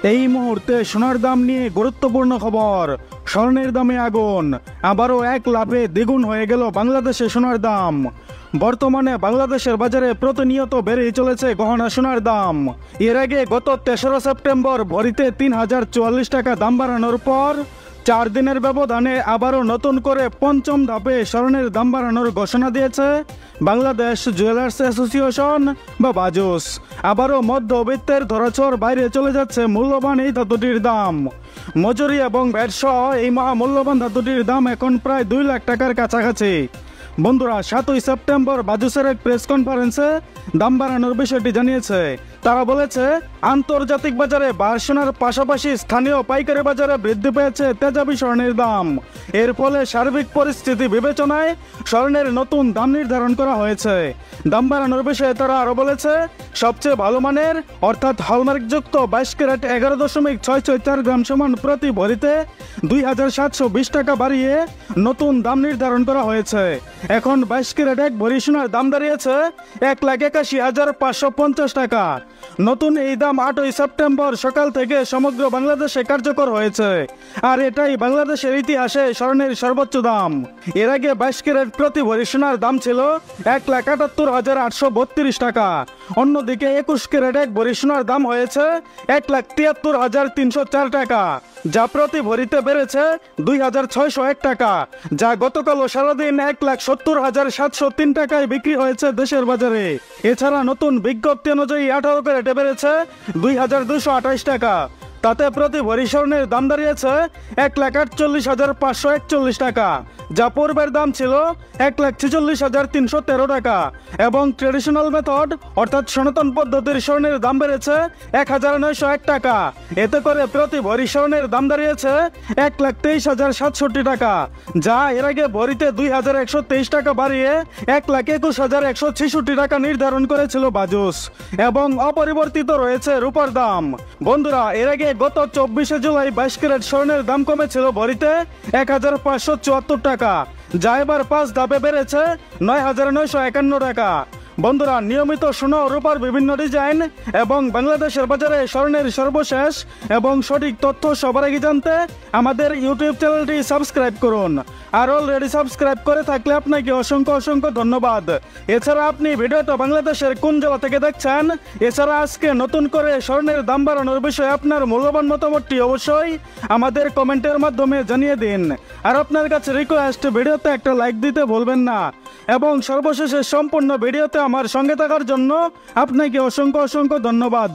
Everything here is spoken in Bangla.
এই মুহূর্তে সোনার দাম নিয়ে গুরুত্বপূর্ণ খবর। স্বর্ণের দামে আগুন, আবারও এক লাফে দ্বিগুণ হয়ে গেল বাংলাদেশে সোনার দাম। বর্তমানে বাংলাদেশের বাজারে প্রতিনিয়ত বেড়েই চলেছে গহনা সোনার দাম। এর আগে গত ৩রা সেপ্টেম্বর ভরিতে ৩,০৪৪ টাকা দাম বাড়ানোর পর 4 দিনের ব্যবধানে আবারও নতুন করে পঞ্চম ধাপে স্বর্ণের দাম বাড়ানোর ঘোষণা দিয়েছে বাংলাদেশ জুয়েলার্স অ্যাসোসিয়েশন বা বাজুস। আবারও মধ্যবিত্তের ধরাছোঁয়ার বাইরে চলে যাচ্ছে মূল্যবান এই ধাতুটির দাম। মজুরি এবং ভ্যাট সহ এই মহামূল্যবান ধাতুটির দাম এখন প্রায় 2 লাখ টাকার কাছাকাছি। বন্ধুরা, 7ই সেপ্টেম্বর বাজুসের এক প্রেস কনফারেন্সে দাম বাড়ানোর বিষয়টি জানিয়েছে। তারা বলেছে, আন্তর্জাতিক বাজারে সোনার পাশাপাশি স্থানীয় পাইকারি বাজারে বৃদ্ধি পেয়েছে তেজাবি স্বর্ণের দাম। এর ফলে সার্বিক পরিস্থিতি বিবেচনায় স্বর্ণের নতুন দাম নির্ধারণ করা হয়েছে। দাম বাড়ানোর বিষয়ে তারা আরও বলেছে, সবচেয়ে ভালো মানের অর্থাৎ হলমার্কযুক্ত 22 ক্যারেট 11.664 গ্রাম সমান প্রতি ভরিতে 2,720 টাকা বাড়িয়ে নতুন দাম নির্ধারণ করা হয়েছে। এখন 22 ক্যারেট এক ভরি সোনার দাম দাঁড়িয়েছে 1,81,550 টাকা। নতুন এই দাম 8ই সেপ্টেম্বর সকাল থেকে সমগ্র বাংলাদেশে কার্যকর হয়েছে। আর এটাই বাংলাদেশের ইতিহাসে স্বর্ণের সর্বোচ্চ দাম। এর আগে 22 ক্যারেট প্রতি ভরি সোনার দাম ছিল 1,78,832 টাকা। অন্যদিকে 21 ক্যারেট এক ভরি সোনার দাম হয়েছে 1,73,304 টাকা, যা প্রতি ভরিতে বেড়েছে 2,601 টাকা, যা গতকালও সারাদিন 1,70,703 টাকায় বিক্রি হয়েছে দেশের বাজারে। এছাড়া নতুন বিজ্ঞপ্তি অনুযায়ী 18 ক্যারেটে বেড়েছে 2,228 টাকা। তাতে প্রতি ভরি স্বর্ণের দাম দাঁড়িয়েছে 1,48,541 টাকা, যা পূর্বের দাম ছিল 1,46,313 টাকা। এবং ট্রেডিশনাল মেথড অর্থাৎ সনাতন পদ্ধতির স্বর্ণের দাম বেড়েছে 1,901 টাকা। এতে করে প্রতি ভরি স্বর্ণের দাম দাঁড়িয়েছে 1,23,067 টাকা, যা এর আগে ভরিতে 2,123 টাকা বাড়িয়ে 1,21,166 টাকা নির্ধারণ করেছিল বাজুস। এবং অপরিবর্তিত রয়েছে রূপার দাম। বন্ধুরা, এর আগে গত 24শে জুলাই 22 ক্যারেট স্বর্ণের দাম কমেছিল ভরিতে 1,574 টাকা, যা এবার 5 ধাপে বেড়েছে 9,951 টাকা। বন্ধুরা, নিয়মিত সোনা ও রূপার বিভিন্ন ডিজাইন এবং বাংলাদেশের বাজারে স্বর্ণের সর্বশেষ এবং সঠিক তথ্য সবার আগে জানতে আমাদের ইউটিউব চ্যানেলটি সাবস্ক্রাইব করুন। আর অলরেডি সাবস্ক্রাইব করে থাকলে আপনাকে অসংখ্য ধন্যবাদ। এছাড়া আপনি ভিডিওটা বাংলাদেশের কোন জেলা থেকে দেখছেন, এছাড়া আজকে নতুন করে স্বর্ণের দাম বাড়ানোর বিষয়ে আপনার মূল্যবান মতামতটি অবশ্যই আমাদের কমেন্টের মাধ্যমে জানিয়ে দিন। আর আপনার কাছে রিকোয়েস্ট, ভিডিওতে একটা লাইক দিতে ভুলবেন না। এবং সর্বশেষে সম্পূর্ণ ভিডিওতে আমার সঙ্গে থাকার জন্য আপনাকে অসংখ্য ধন্যবাদ।